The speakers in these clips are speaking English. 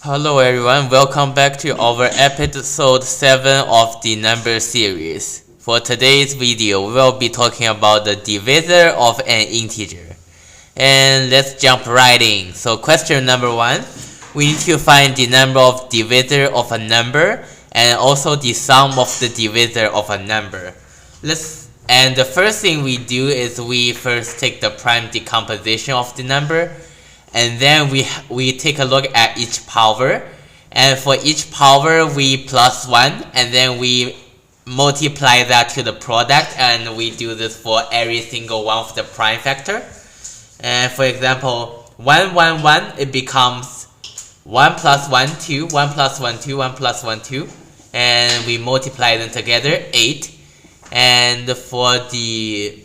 Hello everyone, welcome back to our episode 7 of the number series. For today's video, we will be talking about the divisor of an integer. And let's jump right in. So question number 1, we need to find the number of divisor of a number and also the sum of the divisor of a number. And the first thing we do is we first take the prime decomposition of the number. And then we take a look at each power, and for each power we plus 1, and then we multiply that to the product, and we do this for every single one of the prime factor. And for example, 1, 1, 1, it becomes 1 plus 1, 2, 1 plus 1, 2, 1 plus 1, 2, and we multiply them together, 8. And for the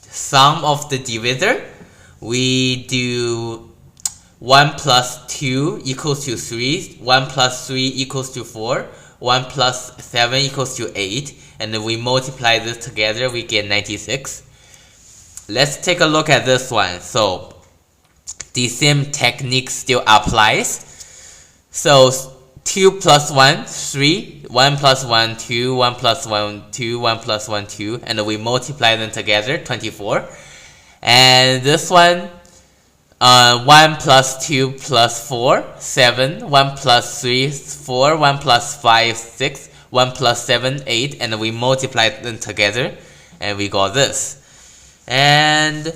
sum of the divisor, we do 1 plus 2 equals to 3, 1 plus 3 equals to 4, 1 plus 7 equals to 8, and then we multiply this together, we get 96. Let's take a look at this one. So the same technique still applies. So 2 plus 1, 3, 1 plus 1, 2, 1 plus 1, 2, 1 plus 1, 2, and then we multiply them together, 24. And this one, 1 plus 2 plus 4, 7, 1 plus 3, 4, 1 plus 5, 6, 1 plus 7, 8, and we multiply them together, and we got this. And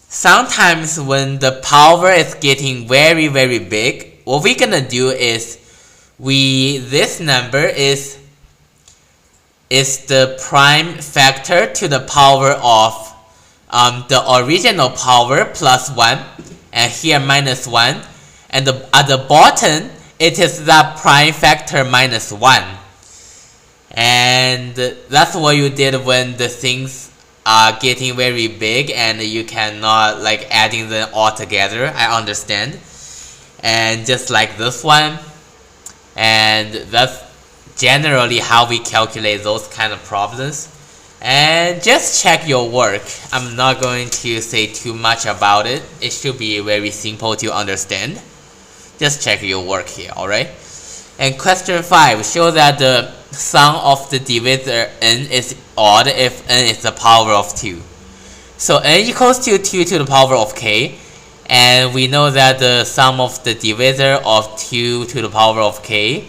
sometimes when the power is getting very, very big, what we're gonna do is, this number is the prime factor to the power of the original power plus 1, and here minus 1, and at the bottom it is that prime factor minus 1. And that's what you did when the things are getting very big and you cannot like adding them all together. I understand. And just like this one, and that's generally how we calculate those kind of problems. And just check your work. I'm not going to say too much about it. It should be very simple to understand. Just check your work here, alright? And question 5, show that the sum of the divisor n is odd if n is the power of 2. So n equals to 2 to the power of k, and we know that the sum of the divisor of 2 to the power of k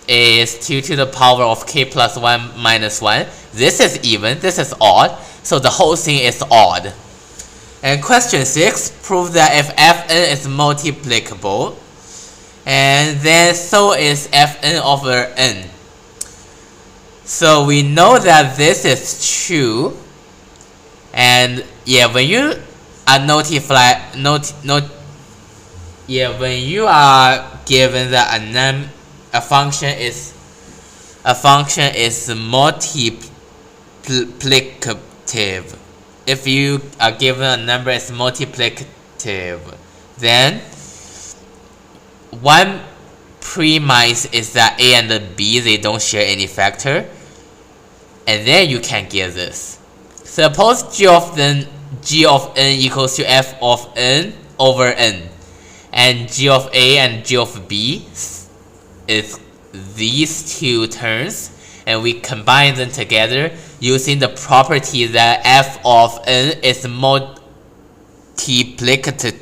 is 2 to the power of k plus 1 minus 1. This is even, this is odd, so the whole thing is odd. And question 6, prove that if fn is multiplicable, and then so is fn over n. So we know that this is true, and yeah, when you are when you are given that a function is multiplicative. If you are given a number as multiplicative, then one premise is that a and b, they don't share any factor, and then you can get this. Suppose g of n equals to f of n over n, and g of a and g of b is these two terms, and we combine them together using the property that f of n is multiplicative.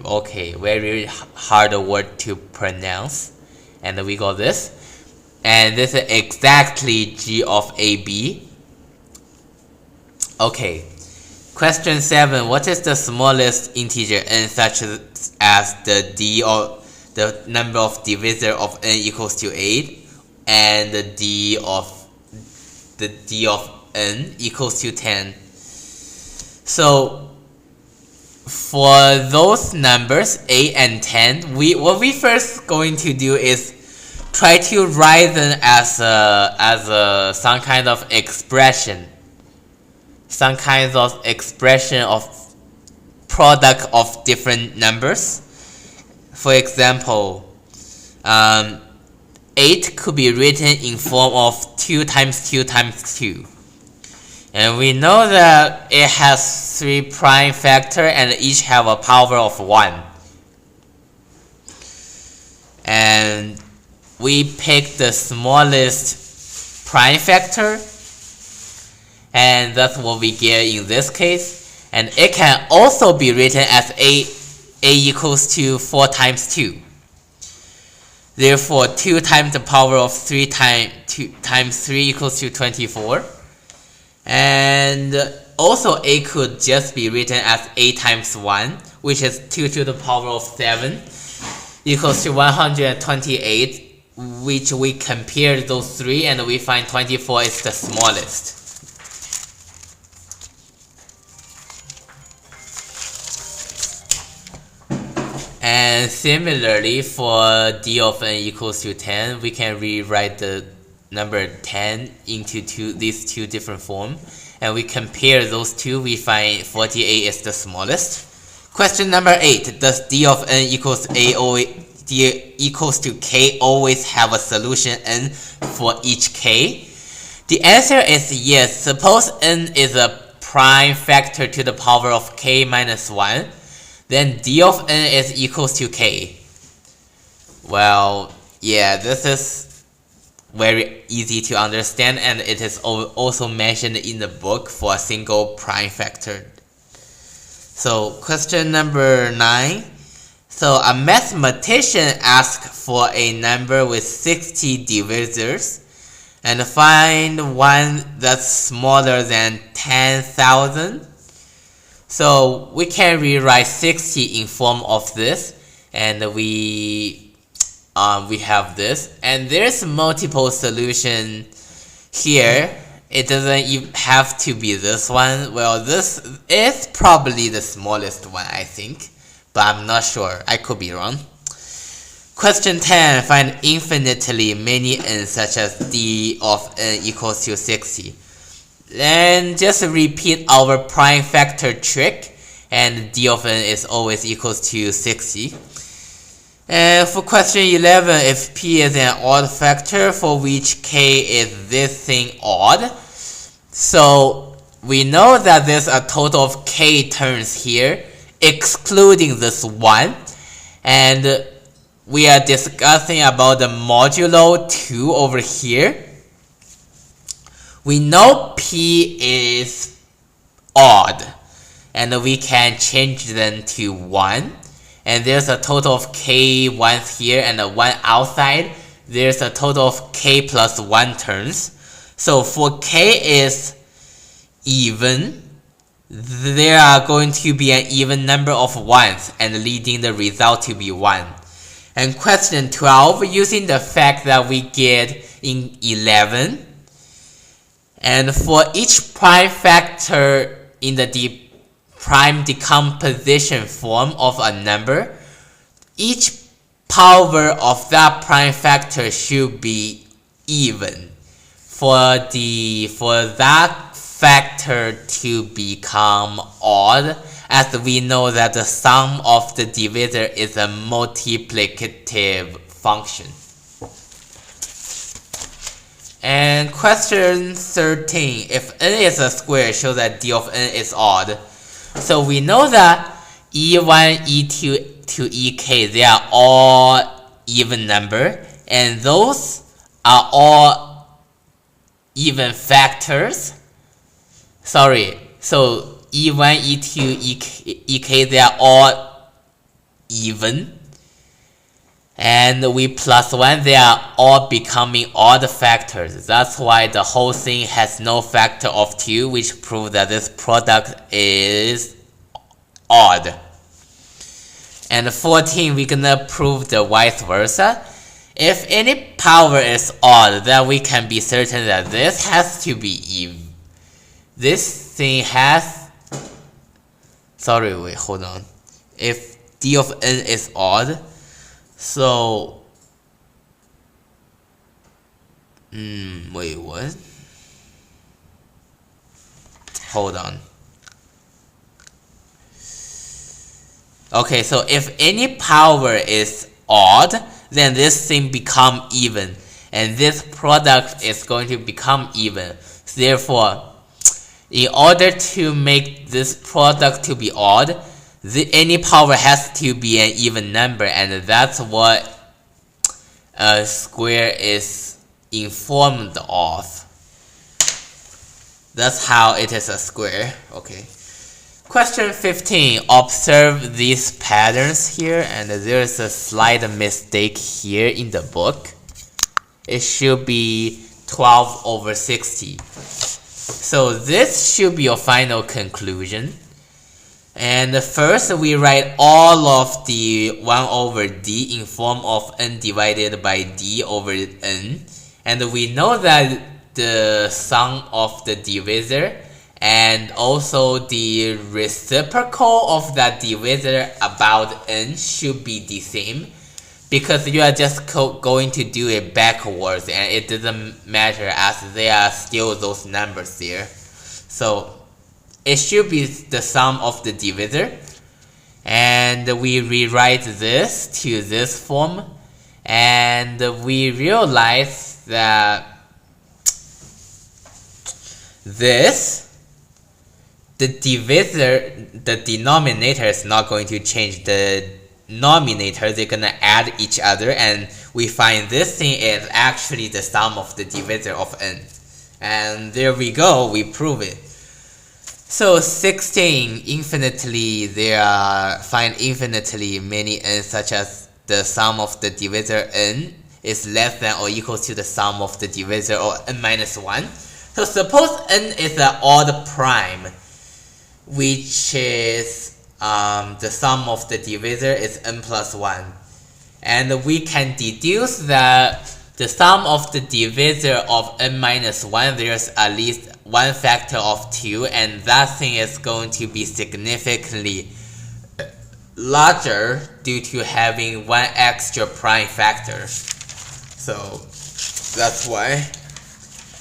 Okay, very hard word to pronounce. And we got this, and this is exactly g of ab. Okay. Question 7. What is the smallest integer n such as the d or the number of divisor of n equals to 8 and the d of n equals to 10? So for those numbers 8 and 10, what we first going to do is try to write them as some kind of expression. Some kinds of expression of product of different numbers. For example, 8 could be written in form of 2 times 2 times 2. And we know that it has 3 prime factor and each have a power of 1. And we pick the smallest prime factor, and that's what we get in this case. And it can also be written as a equals to 4 times 2. Therefore, 2 times the power of 3 times 3 equals to 24. And also a could just be written as a times 1, which is 2 to the power of 7 equals to 128, which we compared those 3 and we find 24 is the smallest. And similarly, for d of n equals to 10, we can rewrite the number 10 into these two different forms. And we compare those two, we find 48 is the smallest. Question number 8. Does d of n equals d equals to k always have a solution n for each k? The answer is yes. Suppose n is a prime factor to the power of k minus 1. Then d of n is equals to k. Well, yeah, this is very easy to understand, and it is also mentioned in the book for a single prime factor. So question number 9. So a mathematician asks for a number with 60 divisors and find one that's smaller than 10,000. So we can rewrite 60 in form of this, and we have this, and there's multiple solution here. It doesn't even have to be this one. Well, this is probably the smallest one, I think, but I'm not sure. I could be wrong. Question 10. Find infinitely many n such as d of n equals to 60. Then just repeat our prime factor trick, and d of n is always equals to 60. And for question 11, if p is an odd factor for which k is this thing odd, so we know that there's a total of k terms here, excluding this one, and we are discussing about the modulo 2 over here. We know p is odd, and we can change them to 1. And there's a total of k ones here and a 1 outside. There's a total of k plus 1 terms. So for k is even, there are going to be an even number of 1s and leading the result to be 1. And question 12, using the fact that we get in 11, and for each prime factor in the prime decomposition form of a number, each power of that prime factor should be even for that factor to become odd, as we know that the sum of the divisor is a multiplicative function. And question 13, if n is a square, show that d of n is odd. So we know that E1, E2 to EK, they are all even number, and those are all even factors. Sorry, so E1, E2, EK, they are all even. And we plus 1, they are all becoming odd factors. That's why the whole thing has no factor of 2, which proves that this product is odd. And 14, we're gonna prove the vice versa. If any power is odd, then we can be certain that this has to be even. This thing has... Sorry, wait, hold on. If d of n is odd, so, wait, what? Hold on. Okay, so if any power is odd, then this thing become even, and this product is going to become even. Therefore, In order to make this product to be odd, any power has to be an even number, and that's what a square is informed of. That's how it is a square. Okay. Question 15. Observe these patterns here, and there's a slight mistake here in the book. It should be 12 over 60. So this should be your final conclusion. And first we write all of the 1 over d in form of n divided by d over n. And we know that the sum of the divisor and also the reciprocal of that divisor about n should be the same, because you are just going to do it backwards and it doesn't matter as they are still those numbers there. So it should be the sum of the divisor, and we rewrite this to this form, and we realize that the divisor, the denominator is not going to change. The numerator, they're gonna add each other, and we find this thing is actually the sum of the divisor of n. And there we go, we prove it. So 16, infinitely, find infinitely many n such as the sum of the divisor n is less than or equal to the sum of the divisor or n minus 1. So suppose n is an odd prime, which is the sum of the divisor is n plus 1. And we can deduce that the sum of the divisor of n minus 1, there's at least one factor of 2, and that thing is going to be significantly larger due to having one extra prime factor. So that's why.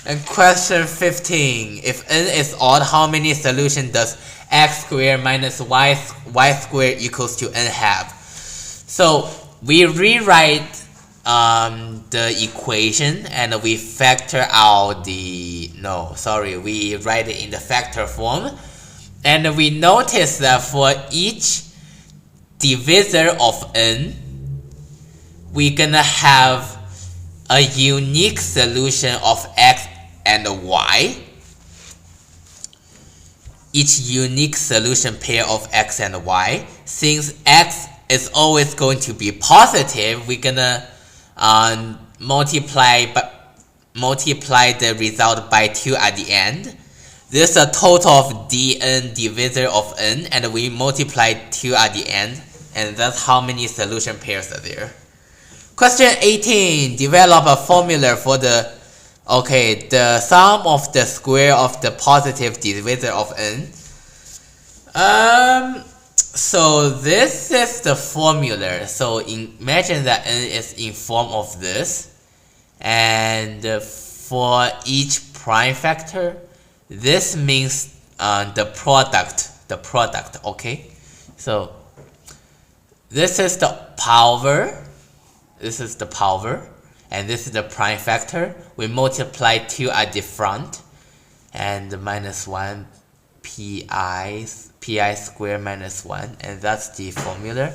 And question 15. If n is odd, how many solutions does x squared minus y squared equals to n have? So we rewrite the equation and we factor out we write it in the factor form, and we notice that for each divisor of n, we're gonna have a unique solution of x and y. Each unique solution pair of x and y. Since x is always going to be positive, we're gonna multiply the result by 2 at the end. There's a total of dn divisor of n, and we multiply 2 at the end, and that's how many solution pairs are there. Question 18. Develop a formula for the sum of the square of the positive divisor of n. So this is the formula. So imagine that n is in form of this, and for each prime factor, this means the product. Okay, so this is the power. This is the power, and this is the prime factor. We multiply 2 at the front, and minus 1 pi squared minus 1, and that's the formula.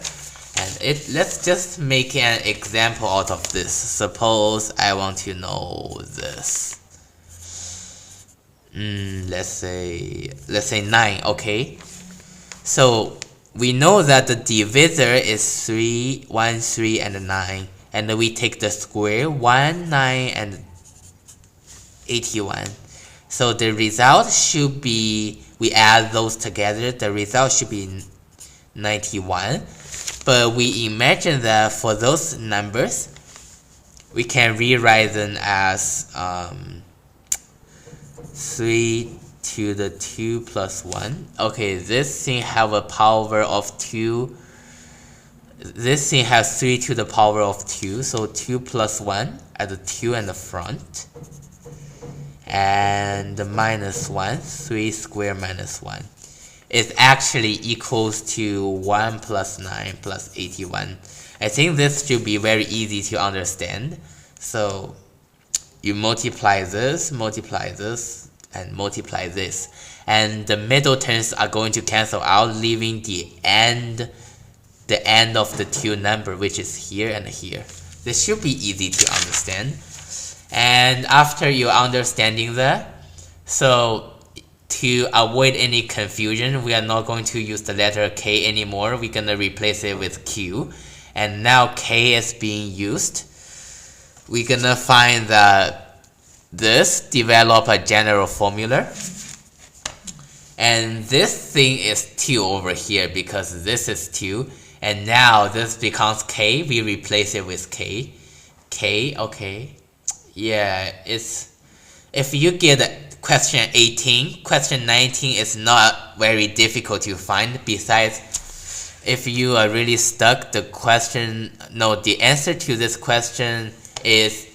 And let's just make an example out of this. Suppose I want to know this. Let's say 9. Okay, so we know that the divisor is 3, 1, 3, and 9. And then we take the square, 1, 9, and 81. So the result should be, we add those together, the result should be 91. But we imagine that for those numbers, we can rewrite them as 3 to the 2 plus 1. Okay, this thing have a power of 2. This thing has 3 to the power of 2. So 2 plus 1 at the 2 and the front. And the minus 1, 3 squared minus 1. Is actually equals to 1 plus 9 plus 81. I think this should be very easy to understand. So you multiply this, and multiply this. And the middle terms are going to cancel out, leaving the end of the two number, which is here and here. This should be easy to understand. And after you understanding that, so to avoid any confusion, we are not going to use the letter K anymore. We're gonna replace it with Q. And now K is being used. We're gonna find that develop a general formula. And this thing is 2 over here because this is 2. And now this becomes K. We replace it with K. K, okay. Yeah, if you get question 18, question 19 is not very difficult to find. Besides, if you are really stuck, the answer to this question is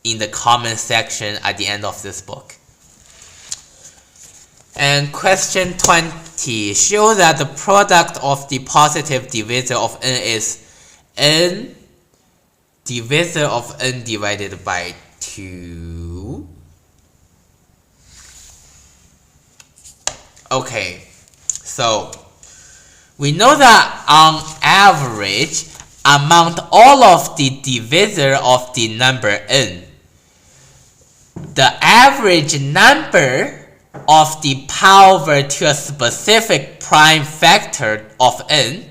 in the comment section at the end of this book. And question 20, show that the product of the positive divisor of n is n divisor of n divided by 2. Okay, so we know that on average, among all of the divisor of the number n, the average number of the power to a specific prime factor of n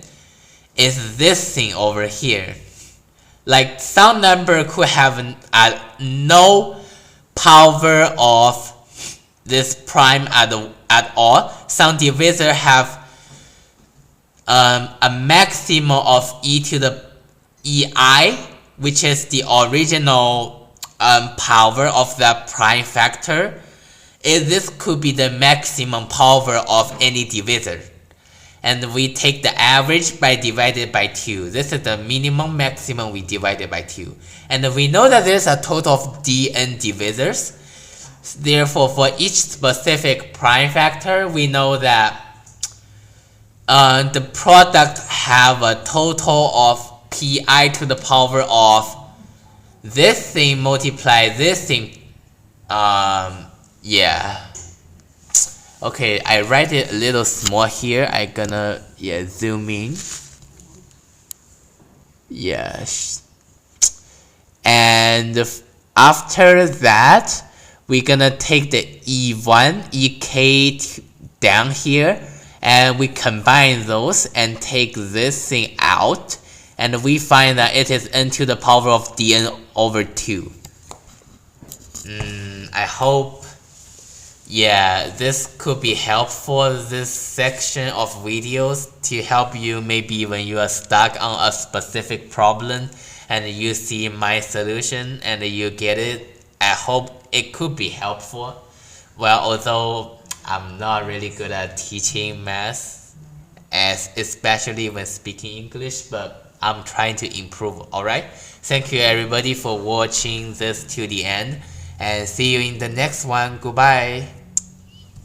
is this thing over here. Like some number could have no power of this prime at all. Some divisor have a maximum of e to the ei, which is the original power of that prime factor. This could be the maximum power of any divisor. And we take the average by divided by 2. This is the minimum maximum we divided by 2. And we know that there's a total of dn divisors. Therefore, for each specific prime factor, we know that the product have a total of pi to the power of this thing multiply this thing. Yeah. Okay, I write it a little small here. I gonna zoom in. Yes. And after that, we're gonna take the E1, EK down here, and we combine those and take this thing out, and we find that it is n to the power of dn over 2. I hope this could be helpful, this section of videos, to help you maybe when you are stuck on a specific problem and you see my solution and you get it. I hope it could be helpful. Well, although I'm not really good at teaching math, especially when speaking English, but I'm trying to improve, alright? Thank you everybody for watching this to the end, and see you in the next one. Goodbye.